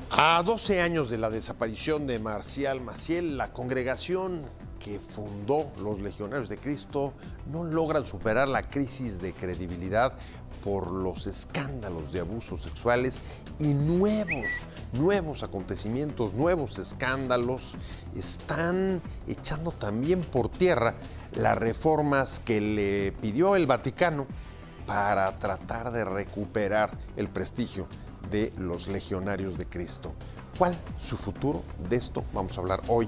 A 12 años de la desaparición de Marcial Maciel, la congregación que fundó los Legionarios de Cristo no logran superar la crisis de credibilidad por los escándalos de abusos sexuales y nuevos acontecimientos, nuevos escándalos están echando también por tierra las reformas que le pidió el Vaticano para tratar de recuperar el prestigio de los Legionarios de Cristo. ¿Cuál su futuro? De esto vamos a hablar hoy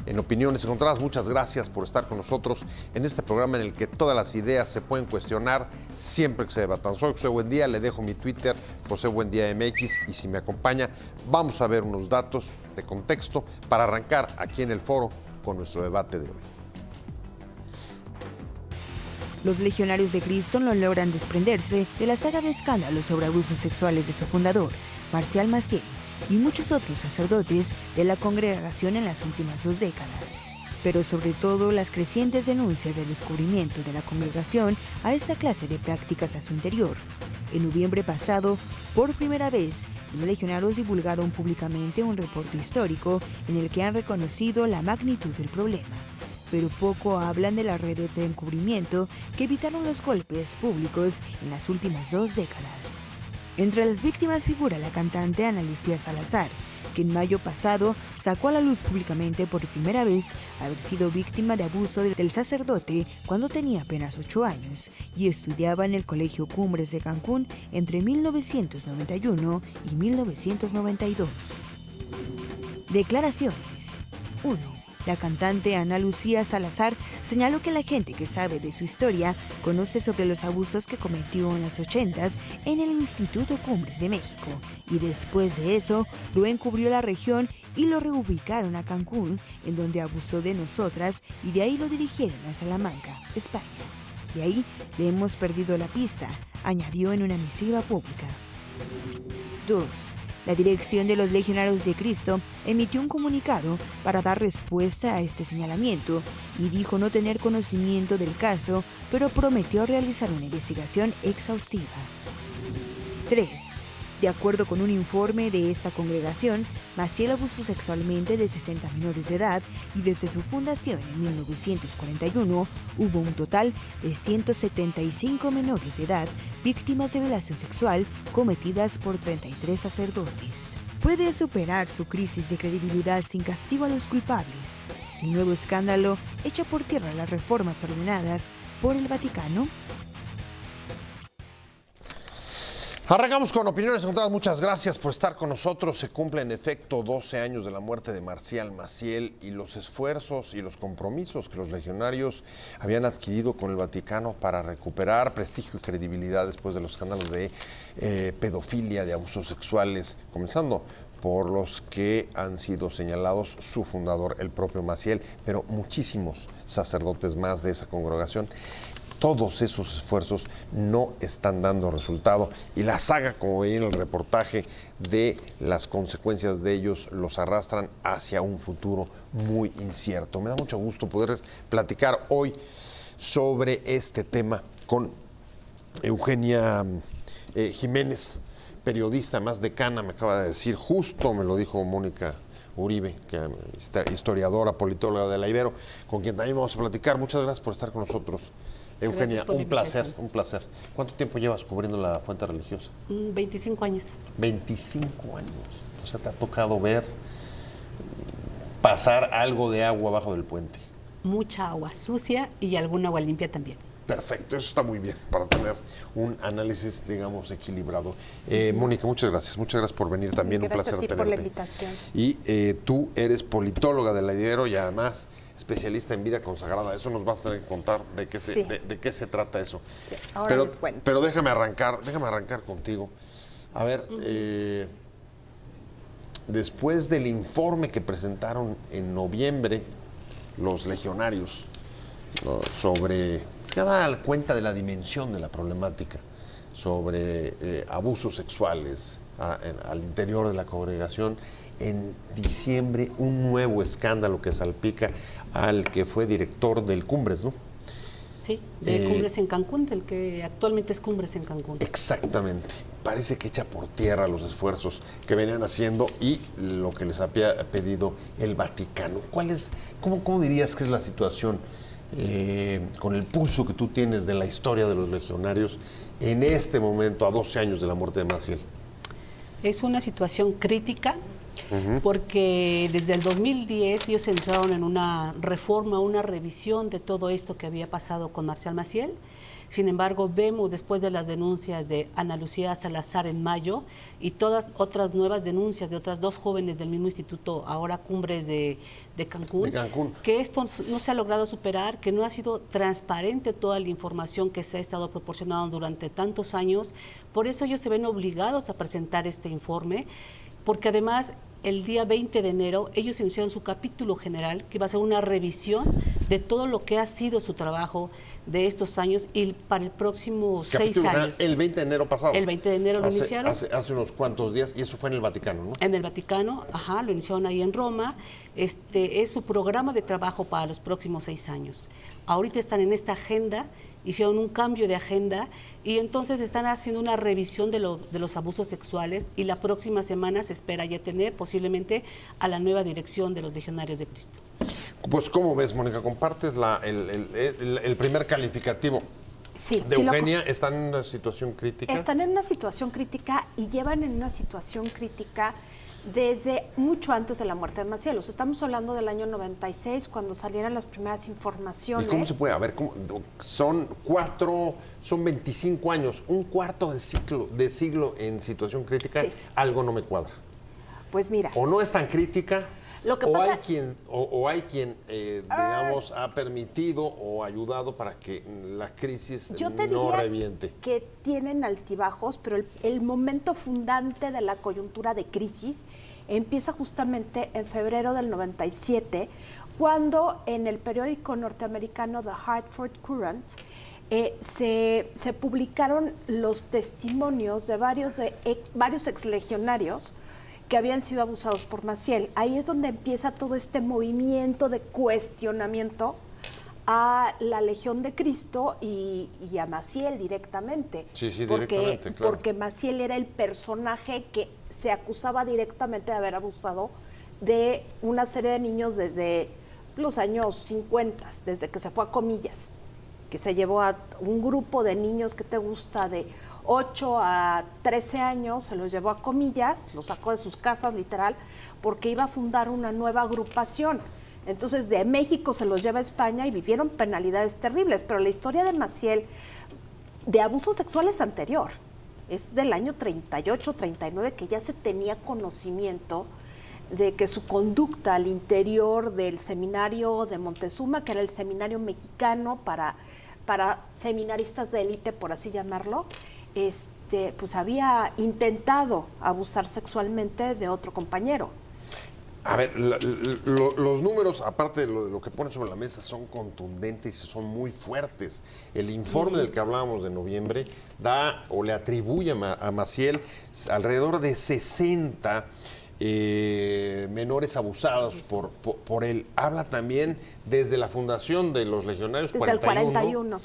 en Opiniones Encontradas. Muchas gracias por estar con nosotros en este programa en el que todas las ideas se pueden cuestionar siempre que se debatan. Soy José Buendía, le dejo mi Twitter, José Buendía MX, y si me acompaña, vamos a ver unos datos de contexto para arrancar aquí en el foro con nuestro debate de hoy. Los Legionarios de Cristo no logran desprenderse de la saga de escándalos sobre abusos sexuales de su fundador, Marcial Maciel, y muchos otros sacerdotes de la congregación en las últimas 2 décadas. Pero sobre todo las crecientes denuncias del descubrimiento de la congregación a esta clase de prácticas a su interior. En noviembre pasado, por primera vez, los legionarios divulgaron públicamente un reporte histórico en el que han reconocido la magnitud del problema. Pero poco hablan de las redes de encubrimiento que evitaron los golpes públicos en las últimas 2 décadas. Entre las víctimas figura la cantante Ana Lucía Salazar, que en mayo pasado sacó a la luz públicamente por primera vez haber sido víctima de abuso del sacerdote cuando tenía apenas 8 años y estudiaba en el Colegio Cumbres de Cancún entre 1991 y 1992. Declaraciones. 1. La cantante Ana Lucía Salazar señaló que la gente que sabe de su historia conoce sobre los abusos que cometió en los 80s en el Instituto Cumbres de México, y después de eso lo encubrió la región y lo reubicaron a Cancún, en donde abusó de nosotras, y de ahí lo dirigieron a Salamanca, España. De ahí le hemos perdido la pista, añadió en una misiva pública. 2. La dirección de los Legionarios de Cristo emitió un comunicado para dar respuesta a este señalamiento y dijo no tener conocimiento del caso, pero prometió realizar una investigación exhaustiva. 3. De acuerdo con un informe de esta congregación, Maciel abusó sexualmente de 60 menores de edad y desde su fundación en 1941 hubo un total de 175 menores de edad víctimas de violación sexual cometidas por 33 sacerdotes. ¿Puede superar su crisis de credibilidad sin castigo a los culpables? ¿El nuevo escándalo echa por tierra las reformas ordenadas por el Vaticano? Arrancamos con Opiniones Encontradas. Muchas gracias por estar con nosotros. Se cumplen en efecto 12 años de la muerte de Marcial Maciel y los esfuerzos y los compromisos que los legionarios habían adquirido con el Vaticano para recuperar prestigio y credibilidad después de los escándalos de pedofilia, de abusos sexuales, comenzando por los que han sido señalados su fundador, el propio Maciel, pero muchísimos sacerdotes más de esa congregación. Todos esos esfuerzos no están dando resultado y la saga, como veía en el reportaje, de las consecuencias de ellos los arrastran hacia un futuro muy incierto. Me da mucho gusto poder platicar hoy sobre este tema con Eugenia Jiménez, periodista, más decana, me acaba de decir, justo me lo dijo Mónica Uribe, que es historiadora, politóloga de la Ibero, con quien también vamos a platicar. Muchas gracias por estar con nosotros. Eugenia, un placer, un placer. ¿Cuánto tiempo llevas cubriendo la fuente religiosa? 25 años. 25 años. O sea, te ha tocado ver pasar algo de agua abajo del puente. Mucha agua sucia y alguna agua limpia también. Perfecto, eso está muy bien para tener un análisis, digamos, equilibrado. Mónica, muchas gracias por venir también. Gracias un placer a ti tenerte. por la invitación. Y tú eres politóloga de la Ibero y además especialista en vida consagrada. Eso nos vas a tener que contar de qué se trata eso. Sí, ahora les cuento. Pero déjame arrancar contigo. A ver, después del informe que presentaron en noviembre los legionarios, ¿no?, se daba cuenta de la dimensión de la problemática, sobre abusos sexuales al interior de la congregación. En diciembre, un nuevo escándalo que salpica al que fue director del Cumbres, ¿no? Sí, de Cumbres en Cancún, del que actualmente es Cumbres en Cancún. Exactamente. Parece que echa por tierra los esfuerzos que venían haciendo y lo que les había pedido el Vaticano. ¿Cómo dirías que es la situación con el pulso que tú tienes de la historia de los legionarios en este momento, a 12 años de la muerte de Maciel? Es una situación crítica, porque desde el 2010 ellos entraron en una reforma, una revisión de todo esto que había pasado con Marcial Maciel. Sin embargo, vemos después de las denuncias de Ana Lucía Salazar en mayo y todas otras nuevas denuncias de otras 2 jóvenes del mismo instituto, ahora Cumbres de Cancún, que esto no se ha logrado superar, que no ha sido transparente toda la información que se ha estado proporcionando durante tantos años. Por eso ellos se ven obligados a presentar este informe, porque además el día 20 de enero ellos iniciaron su capítulo general, que va a ser una revisión de todo lo que ha sido su trabajo de estos años y para el próximo 6 años. El 20 de enero pasado. El 20 de enero lo iniciaron. Hace unos cuantos días, y eso fue en el Vaticano, ¿no? En el Vaticano, lo iniciaron ahí en Roma. Es su programa de trabajo para los próximos 6 años. Ahorita están en esta agenda, hicieron un cambio de agenda y entonces están haciendo una revisión de los abusos sexuales y la próxima semana se espera ya tener posiblemente a la nueva dirección de los Legionarios de Cristo. Pues, ¿cómo ves, Mónica? ¿Compartes el primer calificativo sí, de Eugenia? ¿Están en una situación crítica? Están en una situación crítica y llevan en una situación crítica desde mucho antes de la muerte de Maciel. Estamos hablando del año 96, cuando salieron las primeras informaciones. ¿Y cómo se puede? A ver, son 25 años, un cuarto de siglo en situación crítica. Sí. Algo no me cuadra. Pues mira. O no es tan crítica, lo que pasa, hay quien digamos, ha permitido o ayudado para que la crisis no reviente. Que tienen altibajos, pero el momento fundante de la coyuntura de crisis empieza justamente en febrero del 97, cuando en el periódico norteamericano The Hartford Courant se publicaron los testimonios de varios exlegionarios que habían sido abusados por Maciel. Ahí es donde empieza todo este movimiento de cuestionamiento a la Legión de Cristo y a Maciel directamente. Sí, directamente, claro. Porque Maciel era el personaje que se acusaba directamente de haber abusado de una serie de niños desde los años 50, desde que se fue a Comillas, que se llevó a un grupo de niños que te gusta de 8 a 13 años, se los llevó a Comillas, los sacó de sus casas literal, porque iba a fundar una nueva agrupación. Entonces de México se los lleva a España y vivieron penalidades terribles, pero la historia de Maciel de abuso sexual es anterior, es del año 38, 39, que ya se tenía conocimiento de que su conducta al interior del seminario de Montezuma, que era el seminario mexicano para seminaristas de élite, por así llamarlo, pues había intentado abusar sexualmente de otro compañero. A ver, los números, aparte de lo que ponen sobre la mesa, son contundentes y son muy fuertes. El informe del que hablábamos de noviembre da o le atribuye a Maciel alrededor de 60 menores abusados por él. Habla también desde la fundación de los Legionarios, desde el 41,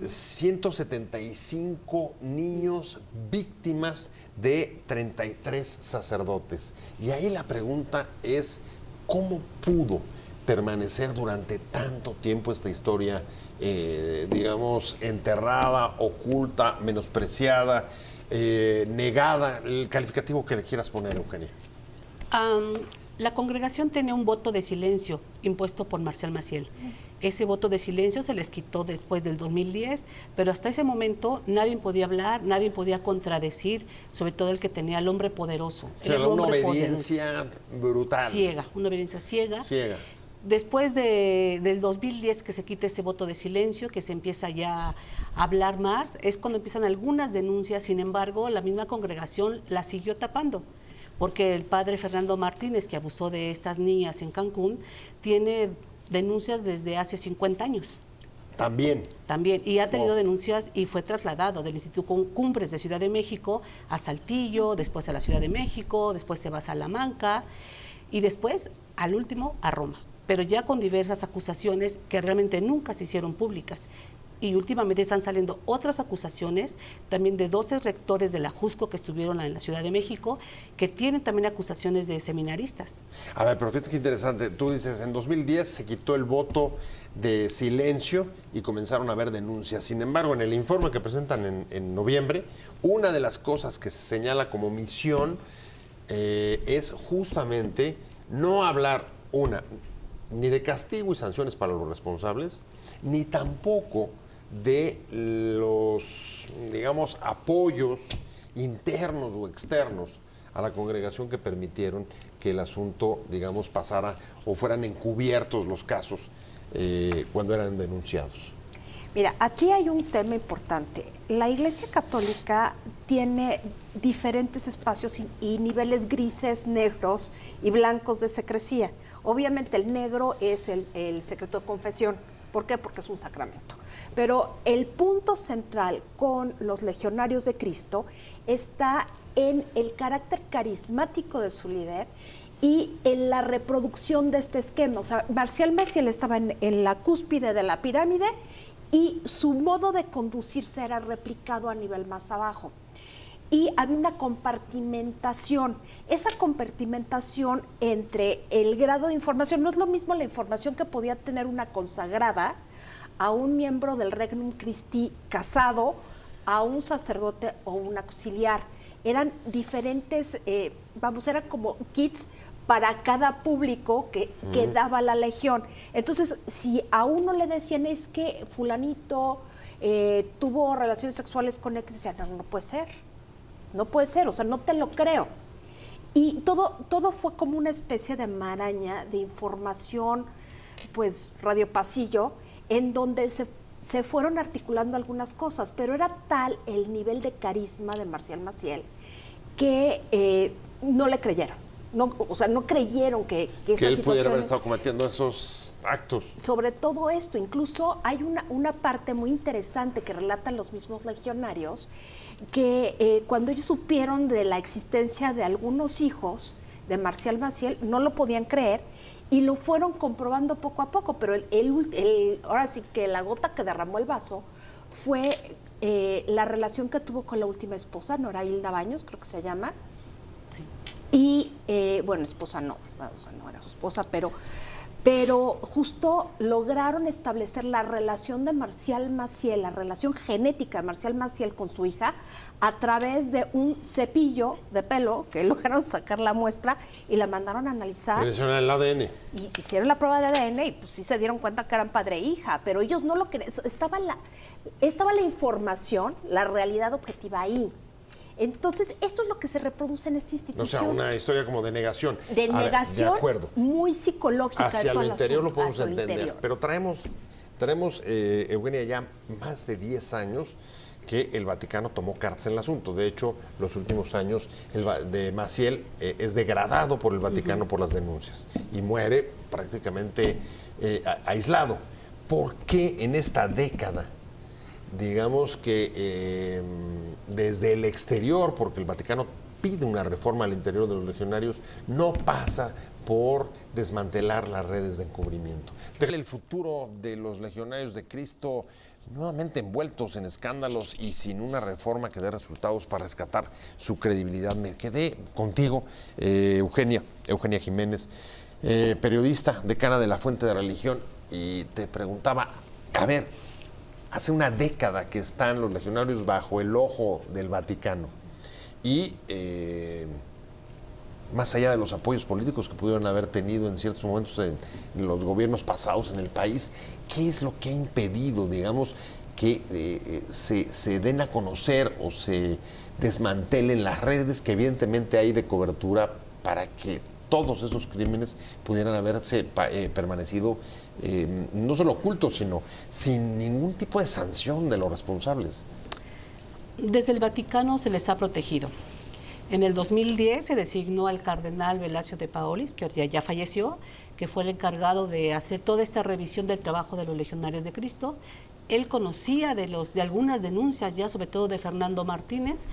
175 niños víctimas de 33 sacerdotes. Y ahí la pregunta es, ¿cómo pudo permanecer durante tanto tiempo esta historia, digamos, enterrada, oculta, menospreciada, negada? El calificativo que le quieras poner, Eugenia. La congregación tenía un voto de silencio impuesto por Marcial Maciel. Ese voto de silencio se les quitó después del 2010, pero hasta ese momento nadie podía hablar, nadie podía contradecir, sobre todo el que tenía al hombre poderoso. O sea, una obediencia brutal. Una obediencia ciega. Después del 2010 que se quita ese voto de silencio, que se empieza ya a hablar más, es cuando empiezan algunas denuncias. Sin embargo, la misma congregación la siguió tapando, porque el padre Fernando Martínez, que abusó de estas niñas en Cancún, tiene denuncias desde hace 50 años. También, y ha tenido denuncias y fue trasladado del Instituto Cumbres de Ciudad de México a Saltillo, después a la Ciudad de México, después se va a Salamanca y después, al último, a Roma, pero ya con diversas acusaciones que realmente nunca se hicieron públicas. y últimamente están saliendo otras acusaciones también de 12 rectores de la JUSCO que estuvieron en la Ciudad de México, que tienen también acusaciones de seminaristas. A ver, pero fíjate qué interesante. Tú dices, en 2010 se quitó el voto de silencio y comenzaron a haber denuncias. Sin embargo, en el informe que presentan en noviembre, una de las cosas que se señala como misión es justamente no hablar ni de castigo y sanciones para los responsables, ni tampoco de los, digamos, apoyos internos o externos a la congregación que permitieron que el asunto, digamos, pasara o fueran encubiertos los casos cuando eran denunciados. Mira, aquí hay un tema importante. La Iglesia Católica tiene diferentes espacios y niveles grises, negros y blancos de secrecía. Obviamente el negro es el secreto de confesión. ¿Por qué? Porque es un sacramento. Pero el punto central con los legionarios de Cristo está en el carácter carismático de su líder y en la reproducción de este esquema. O sea, Marcial Maciel estaba en la cúspide de la pirámide y su modo de conducirse era replicado a nivel más abajo. Y había una compartimentación. Esa compartimentación entre el grado de información, no es lo mismo la información que podía tener una consagrada a un miembro del Regnum Christi casado, a un sacerdote o un auxiliar. Eran diferentes, eran como kits para cada público que daba la legión. Entonces, si a uno le decían es que fulanito tuvo relaciones sexuales con X, decían, no puede ser. No puede ser, o sea, no te lo creo. Y todo fue como una especie de maraña de información, pues radiopasillo, en donde se fueron articulando algunas cosas, pero era tal el nivel de carisma de Marcial Maciel que no le creyeron. No creyeron que esta él pudiera haber situación estado cometiendo esos actos. Sobre todo esto, incluso hay una parte muy interesante que relatan los mismos legionarios, que cuando ellos supieron de la existencia de algunos hijos de Marcial Maciel, no lo podían creer y lo fueron comprobando poco a poco, pero ahora sí que la gota que derramó el vaso fue la relación que tuvo con la última esposa, Nora Hilda Baños, creo que se llama. Y, esposa no era su esposa, pero justo lograron establecer la relación de Marcial Maciel, la relación genética de Marcial Maciel con su hija, a través de un cepillo de pelo, que lograron sacar la muestra y la mandaron a analizar. Hicieron el ADN. Y hicieron la prueba de ADN y pues sí se dieron cuenta que eran padre e hija, pero ellos no lo querían. Estaba la información, la realidad objetiva ahí. Entonces, esto es lo que se reproduce en esta institución. O sea, una historia como de negación. De negación, de acuerdo. muy psicológica. Hacia el interior lo podemos entender. Interior. Pero traemos Eugenia, ya más de 10 años que el Vaticano tomó cartas en el asunto. De hecho, los últimos años de Maciel es degradado por el Vaticano por las denuncias y muere prácticamente aislado. ¿Por qué en esta década, digamos que desde el exterior, porque el Vaticano pide una reforma al interior de los legionarios, no pasa por desmantelar las redes de encubrimiento? El futuro de los legionarios de Cristo nuevamente envueltos en escándalos y sin una reforma que dé resultados para rescatar su credibilidad. Me quedé contigo, Eugenia Jiménez, periodista, decana de la Fuente de Religión, y te preguntaba, a ver, hace una década que están los legionarios bajo el ojo del Vaticano y más allá de los apoyos políticos que pudieron haber tenido en ciertos momentos en los gobiernos pasados en el país, ¿qué es lo que ha impedido, digamos, que se den a conocer o se desmantelen las redes que evidentemente hay de cobertura para que todos esos crímenes pudieran haberse permanecido no solo ocultos, sino sin ningún tipo de sanción de los responsables? Desde el Vaticano se les ha protegido. En el 2010 se designó al cardenal Velasio de Paolis, que ya falleció, que fue el encargado de hacer toda esta revisión del trabajo de los legionarios de Cristo. Él conocía de algunas denuncias ya, sobre todo de Fernando Martínez,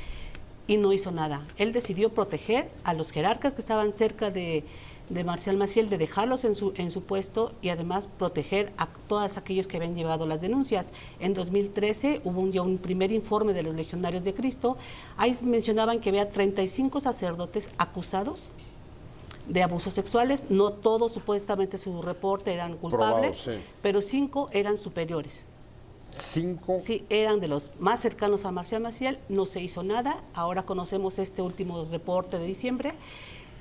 y no hizo nada. Él decidió proteger a los jerarcas que estaban cerca de de Marcial Maciel de dejarlos en su puesto y además proteger a todos aquellos que habían llevado las denuncias. En 2013 hubo ya un primer informe de los Legionarios de Cristo. Ahí mencionaban que había 35 sacerdotes acusados de abusos sexuales. No todos, supuestamente, su reporte eran culpables, Probado, sí. pero 5 eran superiores. 5. Sí, eran de los más cercanos a Marcial Maciel, no se hizo nada. Ahora conocemos este último reporte de diciembre.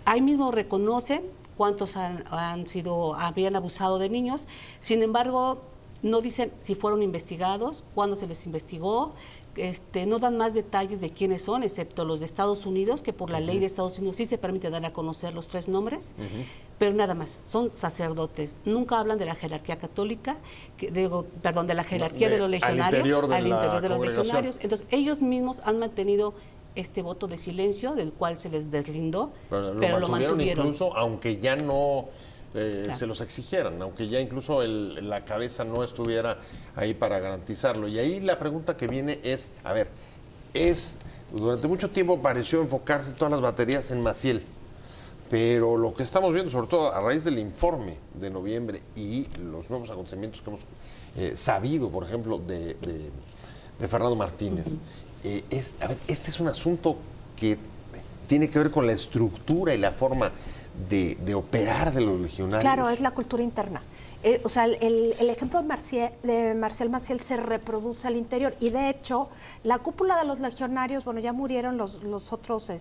Ahí mismo reconocen cuántos habían abusado de niños. Sin embargo, no dicen si fueron investigados, cuándo se les investigó. No dan más detalles de quiénes son, excepto los de Estados Unidos, que por la ley de Estados Unidos sí se permite dar a conocer los 3 nombres, pero nada más, son sacerdotes. Nunca hablan de la jerarquía católica, de la jerarquía de los legionarios, al interior de los congregación. legionarios. Entonces, ellos mismos han mantenido este voto de silencio, del cual se les deslindó, pero lo mantuvieron. Incluso, aunque ya no Claro. se los exigieran, aunque ya incluso la cabeza no estuviera ahí para garantizarlo. Y ahí la pregunta que viene es, a ver, durante mucho tiempo pareció enfocarse todas las baterías en Maciel, pero lo que estamos viendo, sobre todo a raíz del informe de noviembre y los nuevos acontecimientos que hemos sabido, por ejemplo, de Fernando Martínez, este es un asunto que tiene que ver con la estructura y la forma de operar de los legionarios. Claro, es la cultura interna. O sea, el ejemplo de Marcial Maciel se reproduce al interior y de hecho la cúpula de los legionarios, bueno, ya murieron los otros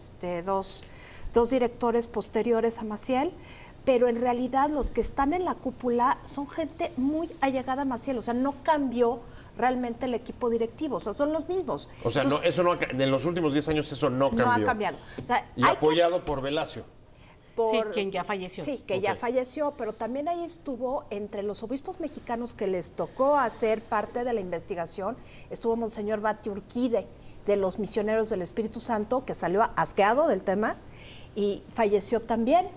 dos directores posteriores a Maciel, pero en realidad los que están en la cúpula son gente muy allegada a Maciel, o sea, no cambió realmente el equipo directivo, o sea, son los mismos. O sea, en los últimos 10 años eso no cambió. No ha cambiado. O sea, y apoyado por Velasio. Sí, quien ya falleció. Sí, que ya falleció, pero también ahí estuvo entre los obispos mexicanos que les tocó hacer parte de la investigación, estuvo Monseñor Bati Urquide, de los Misioneros del Espíritu Santo, que salió asqueado del tema y falleció también.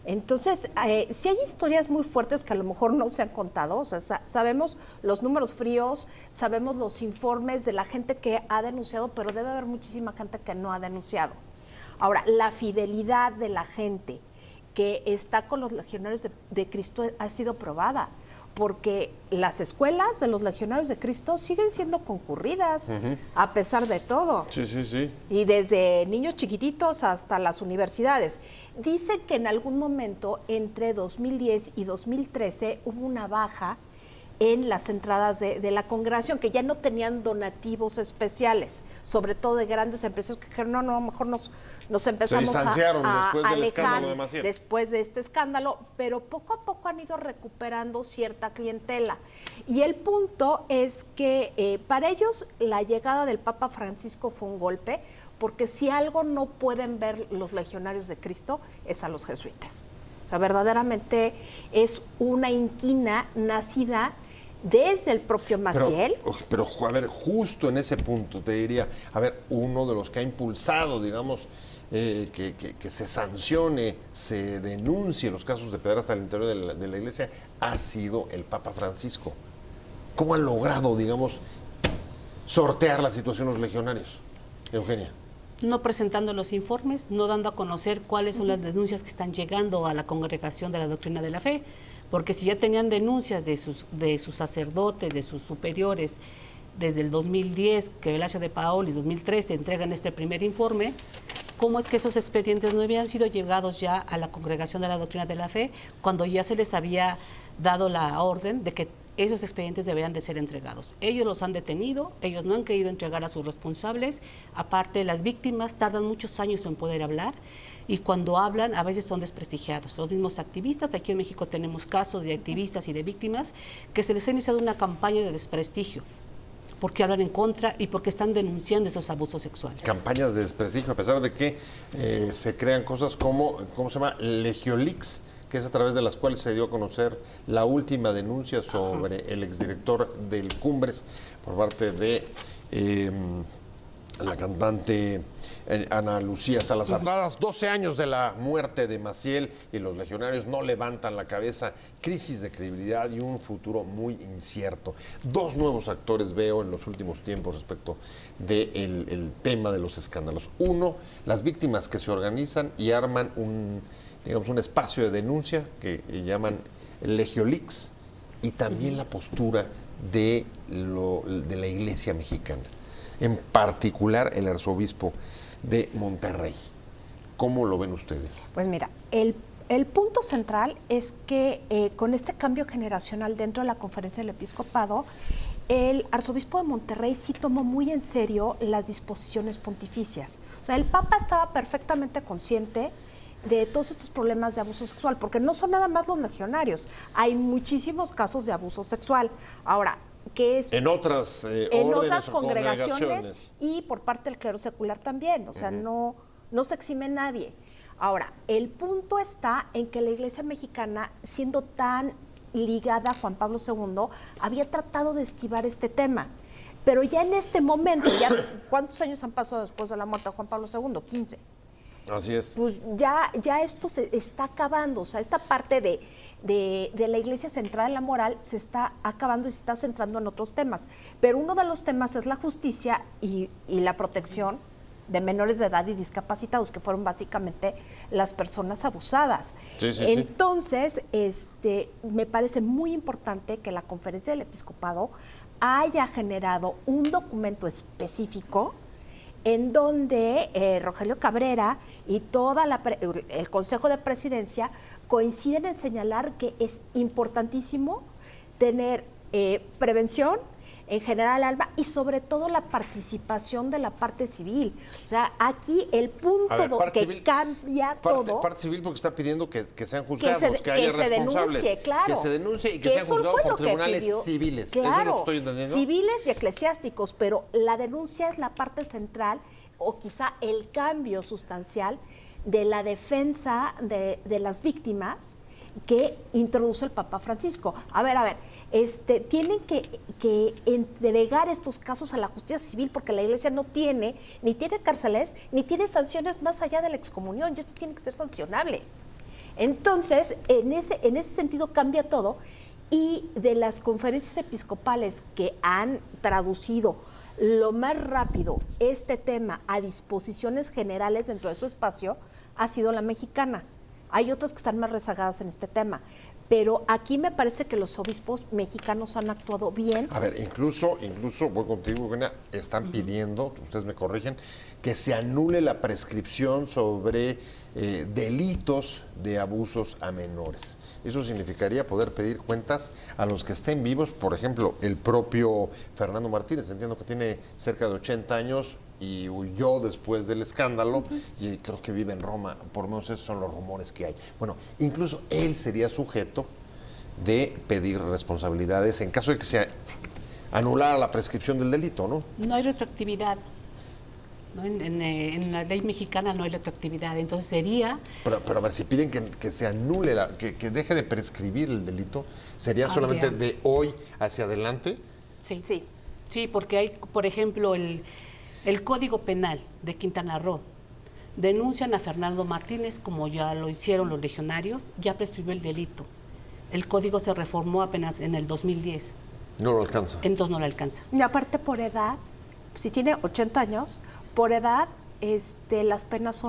Entonces, sí hay historias muy fuertes que a lo mejor no se han contado, o sea, sabemos los números fríos, sabemos los informes de la gente que ha denunciado, pero debe haber muchísima gente que no ha denunciado. Ahora, la fidelidad de la gente que está con los legionarios de Cristo ha sido probada, porque las escuelas de los legionarios de Cristo siguen siendo concurridas, a pesar de todo. Sí, sí, sí. Y desde niños chiquititos hasta las universidades. Dice que en algún momento, entre 2010 y 2013, hubo una baja en las entradas de la congregación, que ya no tenían donativos especiales, sobre todo de grandes empresas que dijeron, no, a lo mejor nos empezamos se distanciaron después del alejar escándalo de Maciel. después de este escándalo, pero poco a poco han ido recuperando cierta clientela. Y el punto es que para ellos la llegada del Papa Francisco fue un golpe, porque si algo no pueden ver los legionarios de Cristo es a los jesuitas. O sea, verdaderamente es una inquina nacida desde el propio Maciel. Pero, a ver, justo en ese punto te diría, a ver, uno de los que ha impulsado, digamos, que se sancione, se denuncie los casos de pederastia al interior de la Iglesia, ha sido el Papa Francisco. ¿Cómo han logrado, digamos, sortear la situación los legionarios? Eugenia. No presentando los informes, no dando a conocer cuáles son las denuncias que están llegando a la Congregación de la Doctrina de la Fe, porque si ya tenían denuncias de sus sacerdotes, de sus superiores, desde el 2010, que Velasio de Paolis, 2013, entregan este primer informe, ¿cómo es que esos expedientes no habían sido llegados ya a la Congregación de la Doctrina de la Fe cuando ya se les había dado la orden de que esos expedientes deberían de ser entregados? Ellos los han detenido, ellos no han querido entregar a sus responsables, aparte las víctimas tardan muchos años en poder hablar y cuando hablan a veces son desprestigiados. Los mismos activistas, aquí en México tenemos casos de activistas y de víctimas que se les ha iniciado una campaña de desprestigio porque hablan en contra y porque están denunciando esos abusos sexuales. Campañas de desprestigio, a pesar de que se crean cosas como, ¿cómo se llama? Legiolix, que es a través de las cuales se dio a conocer la última denuncia sobre el exdirector del Cumbres por parte de la cantante Ana Lucía Salazar. Pasados 12 años de la muerte de Maciel y los legionarios no levantan la cabeza, crisis de credibilidad y un futuro muy incierto. Dos nuevos actores veo en los últimos tiempos respecto del tema de los escándalos. Uno, las víctimas que se organizan y arman un digamos, un espacio de denuncia que llaman Legiolix, y también la postura de la Iglesia mexicana, en particular el arzobispo de Monterrey. ¿Cómo lo ven ustedes? Pues mira, el punto central es que con este cambio generacional dentro de la Conferencia del Episcopado, el arzobispo de Monterrey sí tomó muy en serio las disposiciones pontificias. O sea, el Papa estaba perfectamente consciente de todos estos problemas de abuso sexual, porque no son nada más los legionarios, hay muchísimos casos de abuso sexual. Ahora, que es en otras órdenes o congregaciones y por parte del clero secular también, o sea, no se exime nadie. Ahora, el punto está en que la Iglesia mexicana, siendo tan ligada a Juan Pablo II, había tratado de esquivar este tema. Pero ya en este momento, ¿cuántos años han pasado después de la muerte de Juan Pablo II? 15. Así es. Pues ya esto se está acabando, o sea, esta parte de la Iglesia centrada en la moral se está acabando y se está centrando en otros temas. Pero uno de los temas es la justicia y la protección de menores de edad y discapacitados, que fueron básicamente las personas abusadas. Sí. Entonces, me parece muy importante que la Conferencia del Episcopado haya generado un documento específico en donde Rogelio Cabrera y el Consejo de Presidencia coinciden en señalar que es importantísimo tener prevención en general, Alba, y sobre todo la participación de la parte civil. O sea, aquí el punto que cambia todo... Parte civil porque está pidiendo que sean juzgados, que haya responsables. Denuncie, claro. Que se denuncie y que sean juzgados por tribunales civiles. Claro, ¿eso es lo que estoy entendiendo? Civiles y eclesiásticos, pero la denuncia es la parte central o quizá el cambio sustancial de la defensa de las víctimas que introduce el Papa Francisco. A ver, tienen que entregar estos casos a la justicia civil porque la Iglesia no tiene, ni tiene cárceles, ni tiene sanciones más allá de la excomunión, y esto tiene que ser sancionable. Entonces, en ese sentido cambia todo, y de las conferencias episcopales que han traducido lo más rápido este tema a disposiciones generales dentro de su espacio, ha sido la mexicana. Hay otras que están más rezagadas en este tema, pero aquí me parece que los obispos mexicanos han actuado bien. A ver, incluso voy contigo, Eugenia, están pidiendo, ustedes me corrigen, que se anule la prescripción sobre delitos de abusos a menores. Eso significaría poder pedir cuentas a los que estén vivos. Por ejemplo, el propio Fernando Martínez, entiendo que tiene cerca de 80 años y huyó después del escándalo, y creo que vive en Roma, por lo menos esos son los rumores que hay. Bueno, incluso él sería sujeto de pedir responsabilidades en caso de que se anulara la prescripción del delito, ¿no? No hay retroactividad, ¿no? En la ley mexicana no hay retroactividad, entonces sería... Pero a ver, si piden que se anule, que deje de prescribir el delito, ¿sería solamente de hoy hacia adelante? Sí, porque hay, por ejemplo, el Código Penal de Quintana Roo, denuncian a Fernando Martínez, como ya lo hicieron los legionarios, ya prescribió el delito. El código se reformó apenas en el 2010. No lo alcanza. Entonces no lo alcanza. Y aparte por edad, si tiene 80 años, por edad las penas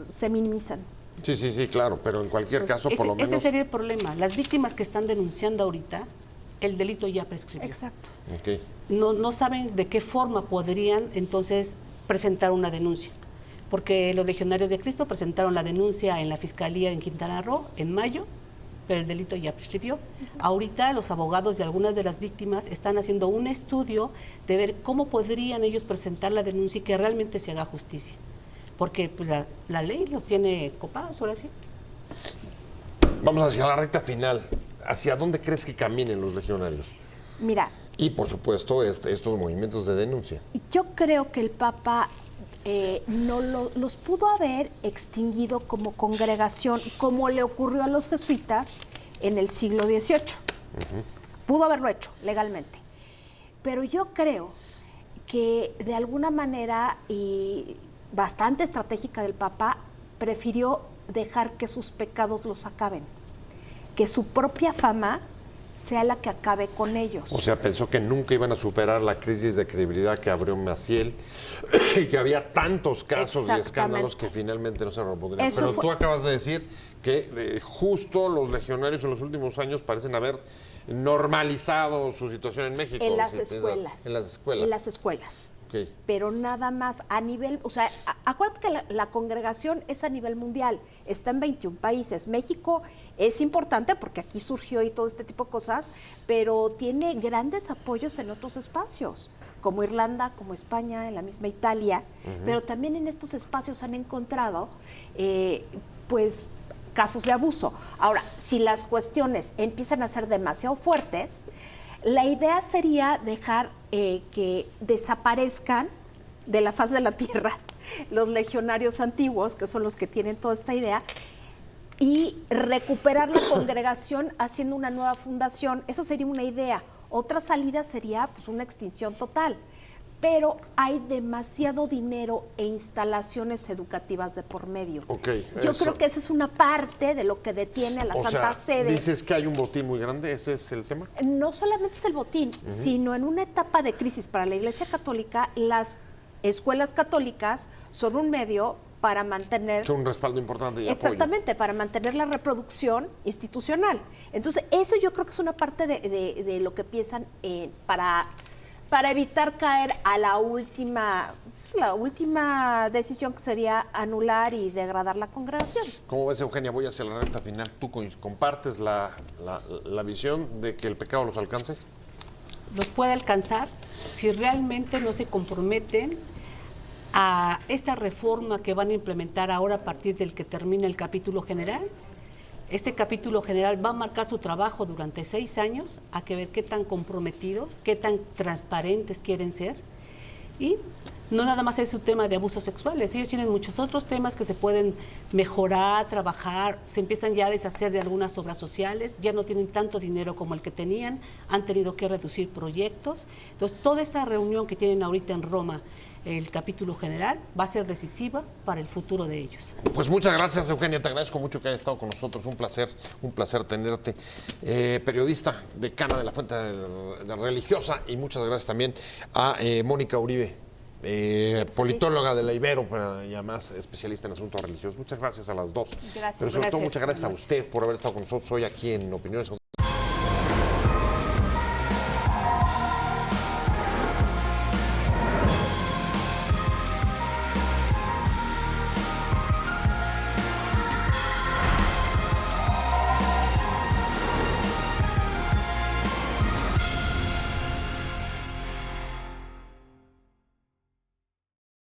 se minimizan. Sí, claro, pero en cualquier caso, por lo menos... Ese sería el problema. Las víctimas que están denunciando ahorita, el delito ya prescribió. Exacto. Okay. No saben de qué forma podrían entonces presentar una denuncia, porque los legionarios de Cristo presentaron la denuncia en la Fiscalía en Quintana Roo en mayo, pero el delito ya prescribió. Ahorita los abogados de algunas de las víctimas están haciendo un estudio de ver cómo podrían ellos presentar la denuncia y que realmente se haga justicia, porque pues, la ley los tiene copados, ahora sí. Vamos hacia la recta final. ¿Hacia dónde crees que caminen los legionarios? Mira. Y, por supuesto, estos movimientos de denuncia. Yo creo que el Papa no los pudo haber extinguido como congregación, como le ocurrió a los jesuitas en el siglo XVIII. Pudo haberlo hecho legalmente. Pero yo creo que, de alguna manera, y bastante estratégica del Papa, prefirió dejar que sus pecados los acaben, que su propia fama sea la que acabe con ellos. O sea, pensó que nunca iban a superar la crisis de credibilidad que abrió Maciel y que había tantos casos y escándalos que finalmente no se repondrían. Pero tú acabas de decir que justo los legionarios en los últimos años parecen haber normalizado su situación en México. En las escuelas. En las escuelas. En las escuelas. Okay. Pero nada más a nivel, o sea, acuérdate que la congregación es a nivel mundial, está en 21 países. México es importante porque aquí surgió y todo este tipo de cosas, pero tiene grandes apoyos en otros espacios, como Irlanda, como España, en la misma Italia, pero también en estos espacios han encontrado, pues, casos de abuso. Ahora, si las cuestiones empiezan a ser demasiado fuertes, la idea sería dejar que desaparezcan de la faz de la tierra los legionarios antiguos, que son los que tienen toda esta idea, y recuperar la congregación haciendo una nueva fundación. Esa sería una idea. Otra salida sería pues una extinción total. Pero hay demasiado dinero e instalaciones educativas de por medio. Yo creo que esa es una parte de lo que detiene a la Santa Sede. ¿Dices que hay un botín muy grande? ¿Ese es el tema? No solamente es el botín, sino en una etapa de crisis para la Iglesia Católica, las escuelas católicas son un medio para mantener... Son un respaldo importante y exactamente, para mantener la reproducción institucional. Entonces, eso yo creo que es una parte de lo que piensan para evitar caer a la última decisión, que sería anular y degradar la congregación. ¿Cómo ves, Eugenia? Voy hacia la recta final. ¿Tú compartes la visión de que el pecado los alcance? Los puede alcanzar si realmente no se comprometen a esta reforma que van a implementar ahora a partir del que termina el capítulo general. Este capítulo general va a marcar su trabajo durante 6 años, a que ver qué tan comprometidos, qué tan transparentes quieren ser. Y no nada más es un tema de abusos sexuales, ellos tienen muchos otros temas que se pueden mejorar, trabajar, se empiezan ya a deshacer de algunas obras sociales, ya no tienen tanto dinero como el que tenían, han tenido que reducir proyectos. Entonces, toda esta reunión que tienen ahorita en Roma, el capítulo general, va a ser decisiva para el futuro de ellos. Pues muchas gracias, Eugenia, te agradezco mucho que hayas estado con nosotros, un placer tenerte. Periodista, decana de la Fuente Religiosa, y muchas gracias también a Mónica Uribe, politóloga de la Ibero, y además especialista en asuntos religiosos. Muchas gracias a las dos. Gracias. Pero sobre todo muchas gracias a usted por haber estado con nosotros hoy aquí en Opiniones.